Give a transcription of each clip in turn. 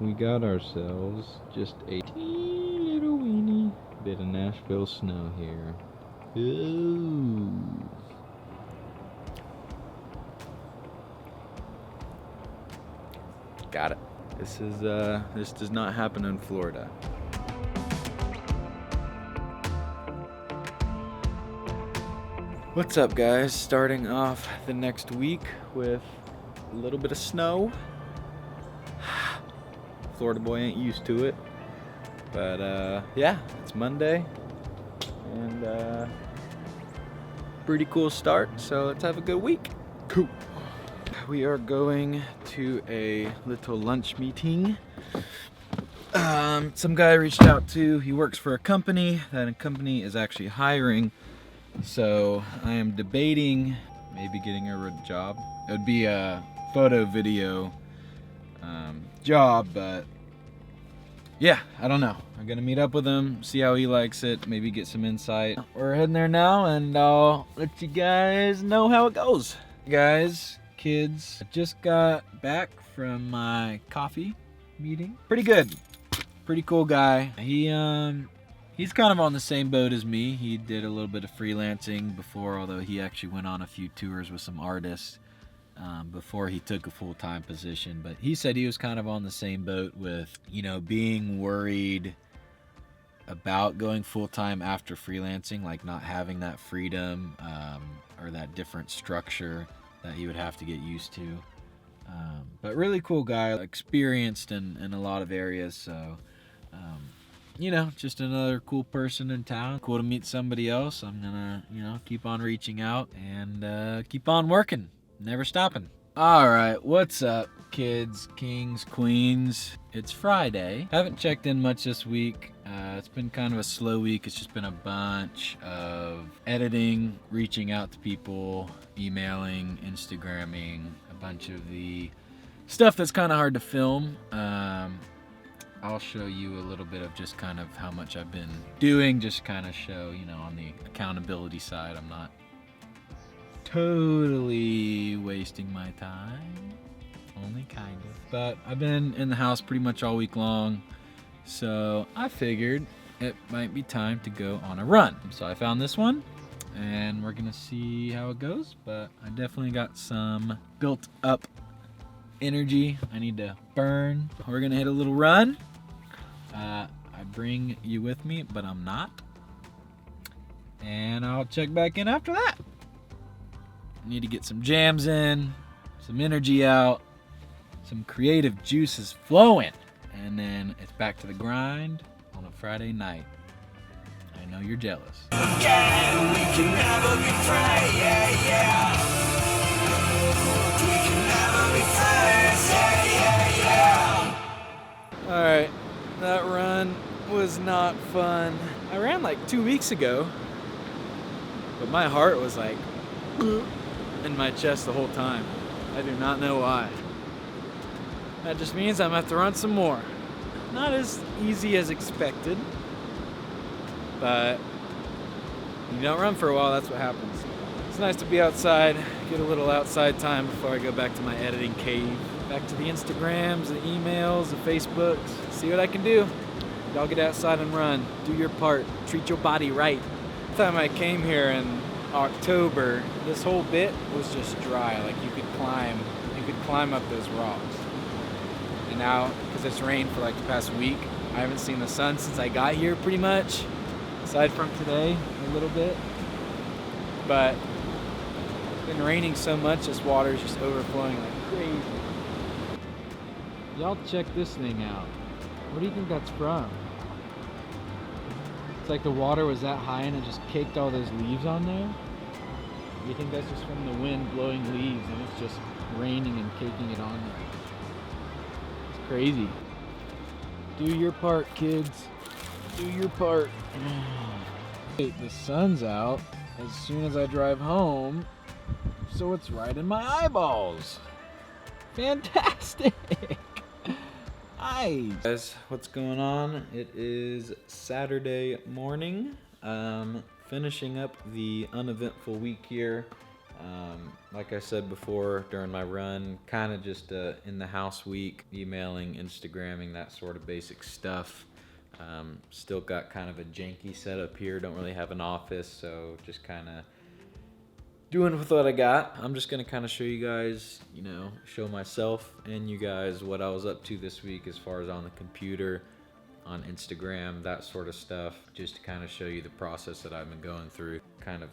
we got ourselves just a teeny little weeny bit of Nashville snow here. Ooh. Got it. This does not happen in Florida. What's up, guys? Starting off the next week with a little bit of snow. Florida boy ain't used to it. But yeah, it's Monday. And pretty cool start, so let's have a good week. Cool. We are going to a little lunch meeting. Some guy reached out to, he works for a company. That company is actually hiring. So I am debating maybe getting a job. It would be a photo video job, but yeah, I don't know. I'm gonna meet up with him, see how he likes it, maybe get some insight. We're heading there now, and I'll let you guys know how it goes. Guys, kids, I just got back from my coffee meeting. Pretty good. Pretty cool guy. He's kind of on the same boat as me. He did a little bit of freelancing before, although he actually went on a few tours with some artists before he took a full-time position. But he said he was kind of on the same boat with, being worried about going full-time after freelancing, like not having that freedom or that different structure that he would have to get used to. But really cool guy, experienced in a lot of areas, so just another cool person in town. Cool to meet somebody else. I'm gonna, keep on reaching out and keep on working. Never stopping. All right, what's up, kids, kings, queens? It's Friday. Haven't checked in much this week. It's been kind of a slow week. It's just been a bunch of editing, reaching out to people, emailing, Instagramming, a bunch of the stuff that's kind of hard to film. I'll show you a little bit of just kind of how much I've been doing, just kind of show, on the accountability side, I'm not totally wasting my time, only kind of. But I've been in the house pretty much all week long, so I figured it might be time to go on a run. So I found this one, and we're gonna see how it goes, but I definitely got some built up energy I need to burn. We're gonna hit a little run. I bring you with me, but I'm not. And I'll check back in after that. Need to get some jams in, some energy out, some creative juices flowing. And then it's back to the grind on a Friday night. I know you're jealous. Yeah, we can never be free, yeah, yeah. We can never be friends, yeah, yeah, yeah. All right. That run was not fun. I ran like 2 weeks ago, but my heart was like in my chest the whole time. I do not know why. That just means I'm gonna have to run some more. Not as easy as expected, but you don't run for a while, that's what happens. It's nice to be outside, get a little outside time before I go back to my editing cave. Back to the Instagrams, the emails, the Facebooks. See what I can do. Y'all get outside and run. Do your part. Treat your body right. The time I came here in October, this whole bit was just dry. Like you could climb up those rocks. And now, because it's rained for like the past week, I haven't seen the sun since I got here pretty much. Aside from today, a little bit. But it's been raining so much, this water is just overflowing like crazy. Y'all check this thing out. What do you think that's from? It's like the water was that high and it just caked all those leaves on there. You think that's just from the wind blowing leaves and it's just raining and caking it on there. It's crazy. Do your part, kids. Do your part. The sun's out as soon as I drive home, so it's right in my eyeballs. Fantastic. Hi guys, what's going on? It is Saturday morning. Finishing up the uneventful week here. Like I said before, during my run, kind of just in the house week, emailing, Instagramming, that sort of basic stuff. Still got kind of a janky setup here. Don't really have an office, so just kind of doing with what I got. I'm just gonna kind of show you guys, show myself and you guys what I was up to this week as far as on the computer, on Instagram, that sort of stuff, just to kind of show you the process that I've been going through, kind of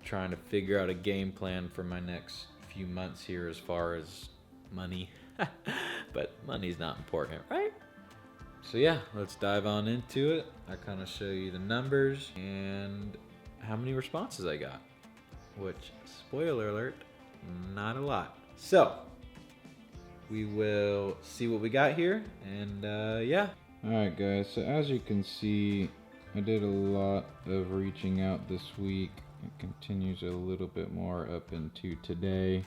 trying to figure out a game plan for my next few months here as far as money. But money's not important, right? So yeah, let's dive on into it. I kind of show you the numbers and how many responses I got, which, spoiler alert, not a lot. So we will see what we got here, and yeah. Alright guys, so as you can see, I did a lot of reaching out this week. It continues a little bit more up into today.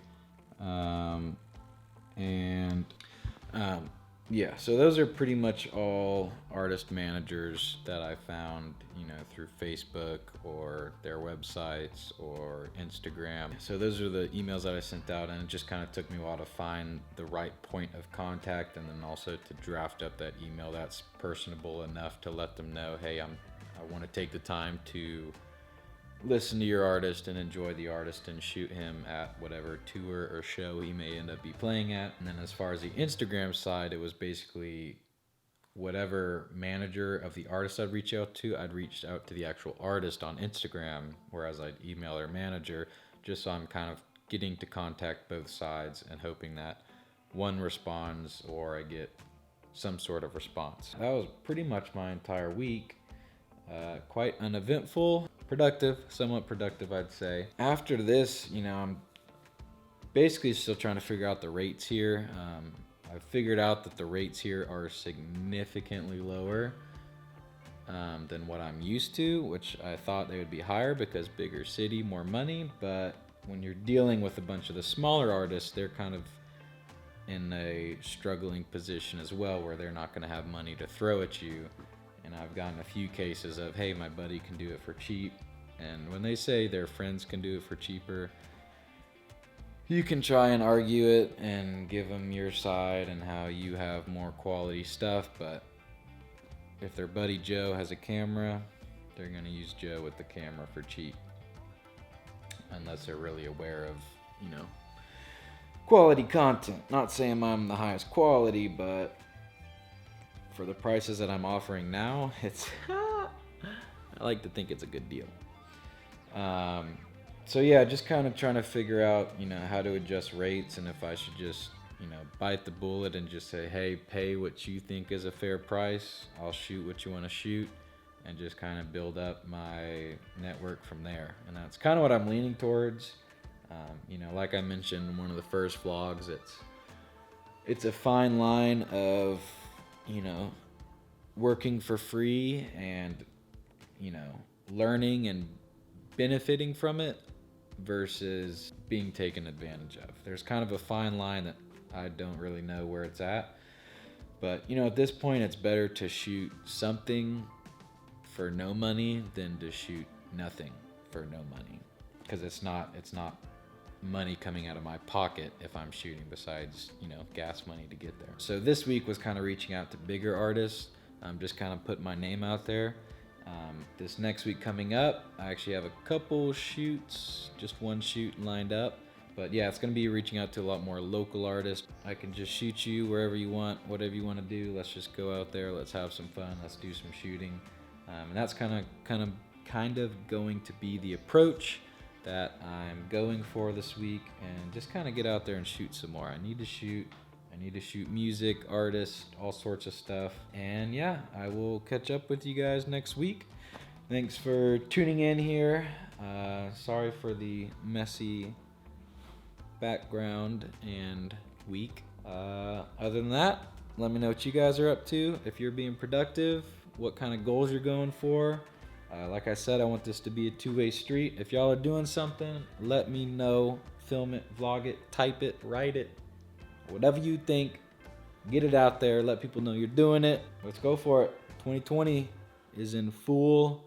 Yeah, so those are pretty much all artist managers that I found, through Facebook or their websites or Instagram. So those are the emails that I sent out, and it just kind of took me a while to find the right point of contact, and then also to draft up that email that's personable enough to let them know, hey, I want to take the time to listen to your artist and enjoy the artist and shoot him at whatever tour or show he may end up be playing at. And then as far as the Instagram side, it was basically whatever manager of the artist I'd reach out to, I'd reach out to the actual artist on Instagram, whereas I'd email their manager, just so I'm kind of getting to contact both sides and hoping that one responds or I get some sort of response. That was pretty much my entire week. Quite uneventful. Productive, somewhat productive, I'd say. After this, I'm basically still trying to figure out the rates here. I've figured out that the rates here are significantly lower than what I'm used to, which I thought they would be higher because bigger city, more money. But when you're dealing with a bunch of the smaller artists, they're kind of in a struggling position as well, where they're not going to have money to throw at you. And I've gotten a few cases of, hey, my buddy can do it for cheap. And when they say their friends can do it for cheaper, you can try and argue it and give them your side and how you have more quality stuff. But if their buddy Joe has a camera, they're going to use Joe with the camera for cheap. Unless they're really aware of, quality content. Not saying I'm the highest quality, but for the prices that I'm offering now, it's I like to think it's a good deal. So yeah, just kind of trying to figure out, how to adjust rates, and if I should just, bite the bullet and just say, hey, pay what you think is a fair price. I'll shoot what you want to shoot, and just kind of build up my network from there. And that's kind of what I'm leaning towards. Like I mentioned in one of the first vlogs, it's a fine line of, working for free and, learning and benefiting from it versus being taken advantage of. There's kind of a fine line that I don't really know where it's at. But, at this point, it's better to shoot something for no money than to shoot nothing for no money. Because it's not money coming out of my pocket if I'm shooting, besides, gas money to get there. So this week was kind of reaching out to bigger artists. Just kind of putting my name out there. This next week coming up, I actually have a couple shoots, just one shoot lined up. But yeah, it's going to be reaching out to a lot more local artists. I can just shoot you wherever you want, whatever you want to do. Let's just go out there. Let's have some fun. Let's do some shooting. And that's kind of going to be the approach that I'm going for this week, and just kind of get out there and shoot some more. I need to shoot music, artists, all sorts of stuff. And yeah, I will catch up with you guys next week. Thanks for tuning in here. Sorry for the messy background and week. Other than that, let me know what you guys are up to. If you're being productive, what kind of goals you're going for. Like I said, I want this to be a two-way street. If y'all are doing something, let me know. Film it, vlog it, type it, write it. Whatever you think, get it out there. Let people know you're doing it. Let's go for it. 2020 is in full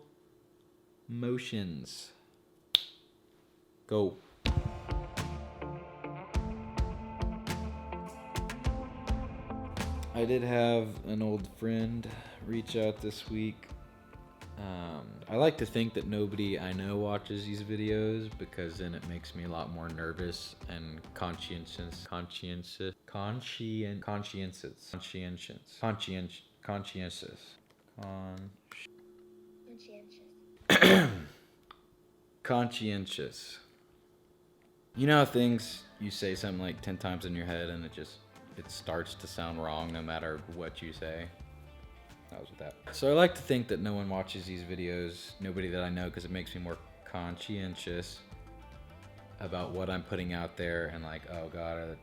motions. Go. I did have an old friend reach out this week. I like to think that nobody I know watches these videos because then it makes me a lot more nervous and conscientious. You know how things, you say something like 10 times in your head and it starts to sound wrong no matter what you say? That was with that. So I like to think that no one watches these videos, nobody that I know, because it makes me more conscientious about what I'm putting out there and like, oh God,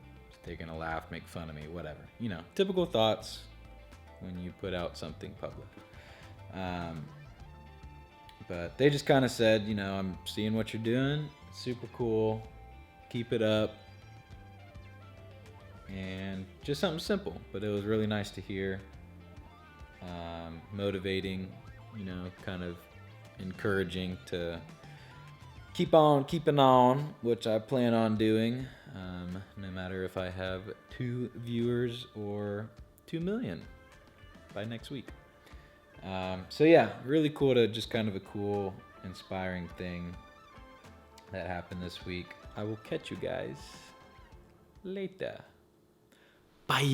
they're gonna laugh, make fun of me, whatever. You know, typical thoughts when you put out something public. But they just kind of said, you know, I'm seeing what you're doing, super cool, keep it up. And just something simple, but it was really nice to hear. Motivating, you know, kind of encouraging to keep on keeping on, which I plan on doing, no matter if I have 2 viewers or 2 million by next week. So yeah, really cool to just kind of a cool, inspiring thing that happened this week. I will catch you guys later. Bye.